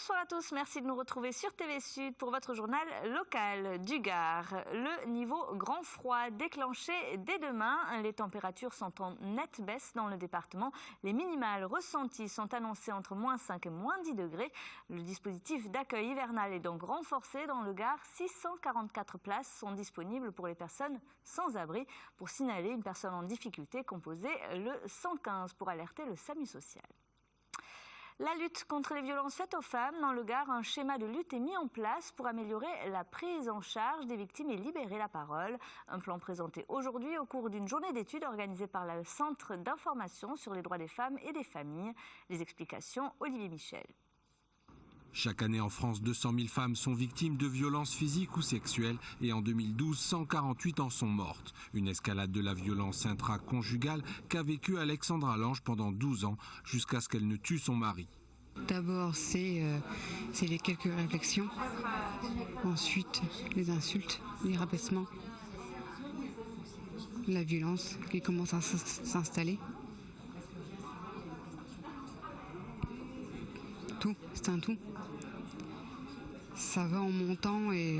Bonsoir à tous, merci de nous retrouver sur TV Sud pour votre journal local du Gard. Le niveau grand froid déclenché dès demain. Les températures sont en nette baisse dans le département. Les minimales ressenties sont annoncées entre -5 et -10 degrés. Le dispositif d'accueil hivernal est donc renforcé dans le Gard. 644 places sont disponibles pour les personnes sans abri. Pour signaler une personne en difficulté, composez le 115 pour alerter le SAMU social. La lutte contre les violences faites aux femmes. Dans le Gard, un schéma de lutte est mis en place pour améliorer la prise en charge des victimes et libérer la parole. Un plan présenté aujourd'hui au cours d'une journée d'études organisée par le Centre d'information sur les droits des femmes et des familles. Les explications, Olivier Michel. Chaque année en France, 200 000 femmes sont victimes de violences physiques ou sexuelles et en 2012, 148 en sont mortes. Une escalade de la violence intraconjugale qu'a vécue Alexandra Lange pendant 12 ans jusqu'à ce qu'elle ne tue son mari. D'abord, c'est les quelques réflexions. Ensuite, les insultes, les rabaissements. La violence qui commence à s'installer. Tout, c'est un tout. Ça va en montant et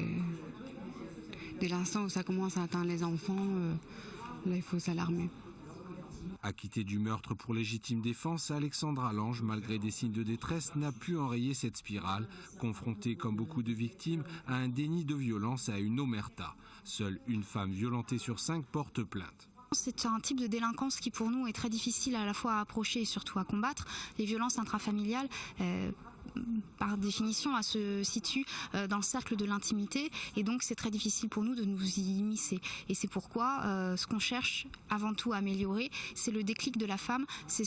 dès l'instant où ça commence à atteindre les enfants, là il faut s'alarmer. Acquittée du meurtre pour légitime défense, Alexandra Lange, malgré des signes de détresse, n'a pu enrayer cette spirale, confrontée comme beaucoup de victimes à un déni de violence et à une omerta. Seule une femme violentée sur 5 porte plainte. C'est un type de délinquance qui pour nous est très difficile à la fois à approcher et surtout à combattre. Les violences intrafamiliales, par définition, se situent dans le cercle de l'intimité et donc c'est très difficile pour nous de nous y immiscer. Et c'est pourquoi ce qu'on cherche avant tout à améliorer, c'est le déclic de la femme, c'est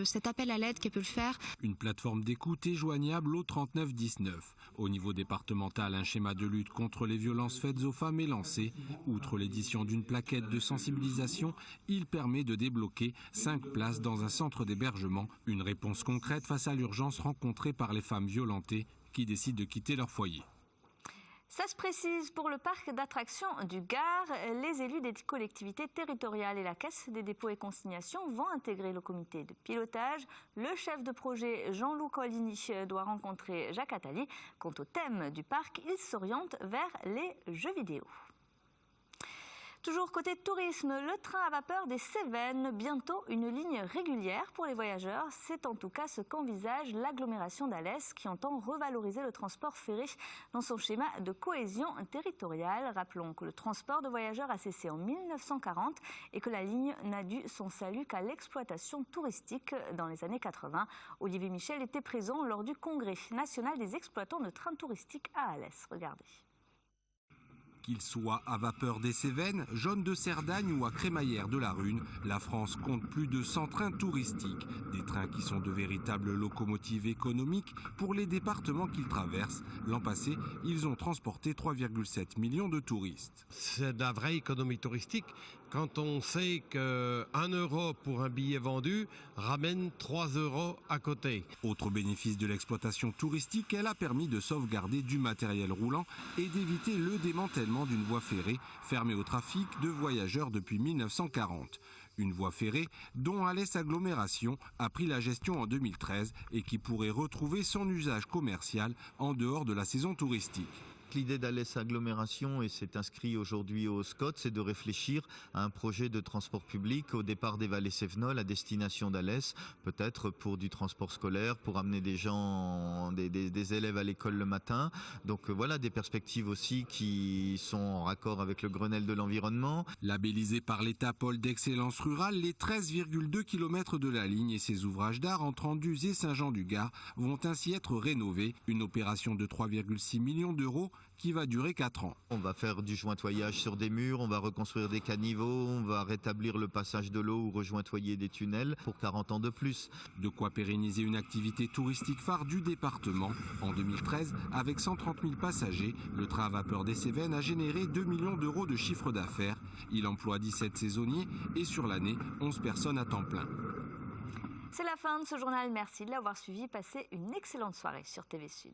cet appel à l'aide qu'elle peut le faire. Une plateforme d'écoute est joignable au 3919. Au niveau départemental, un schéma de lutte contre les violences faites aux femmes est lancé. Outre l'édition d'une plaquette de sensibilisation, il permet de débloquer 5 places dans un centre d'hébergement. Une réponse concrète face à l'urgence rencontrée par les femmes violentées qui décident de quitter leur foyer. Ça se précise pour le parc d'attractions du Gard. Les élus des collectivités territoriales et la Caisse des dépôts et consignations vont intégrer le comité de pilotage. Le chef de projet Jean-Loup Coligny doit rencontrer Jacques Attali. Quant au thème du parc, il s'oriente vers les jeux vidéo. Toujours côté tourisme, le train à vapeur des Cévennes, bientôt une ligne régulière pour les voyageurs. C'est en tout cas ce qu'envisage l'agglomération d'Alès qui entend revaloriser le transport ferré dans son schéma de cohésion territoriale. Rappelons que le transport de voyageurs a cessé en 1940 et que la ligne n'a dû son salut qu'à l'exploitation touristique dans les années 80. Olivier Michel était présent lors du congrès national des exploitants de trains touristiques à Alès. Regardez. Qu'il soit à vapeur des Cévennes, Jaune de Cerdagne ou à Crémaillère de la Rune, la France compte plus de 100 trains touristiques. Des trains qui sont de véritables locomotives économiques pour les départements qu'ils traversent. L'an passé, ils ont transporté 3,7 millions de touristes. C'est de la vraie économie touristique quand on sait que 1 euro pour un billet vendu ramène 3 euros à côté. Autre bénéfice de l'exploitation touristique, elle a permis de sauvegarder du matériel roulant et d'éviter le démantèlement d'une voie ferrée fermée au trafic de voyageurs depuis 1940. Une voie ferrée dont Alès Agglomération a pris la gestion en 2013 et qui pourrait retrouver son usage commercial en dehors de la saison touristique. L'idée d'Alès Agglomération, et c'est inscrit aujourd'hui au SCOT, c'est de réfléchir à un projet de transport public au départ des vallées cévenoles à destination d'Alès, peut-être pour du transport scolaire, pour amener des gens, des élèves à l'école le matin. Donc voilà des perspectives aussi qui sont en raccord avec le Grenelle de l'environnement. Labellisé par l'État pôle d'excellence rurale, les 13,2 km de la ligne et ses ouvrages d'art entre Anduze et Saint-Jean-du-Gard vont ainsi être rénovés. Une opération de 3,6 millions d'euros qui va durer 4 ans. On va faire du jointoyage sur des murs, on va reconstruire des caniveaux, on va rétablir le passage de l'eau ou rejointoyer des tunnels pour 40 ans de plus. De quoi pérenniser une activité touristique phare du département. En 2013, avec 130 000 passagers, le train à vapeur des Cévennes a généré 2 millions d'euros de chiffre d'affaires. Il emploie 17 saisonniers et sur l'année, 11 personnes à temps plein. C'est la fin de ce journal. Merci de l'avoir suivi. Passez une excellente soirée sur TV Sud.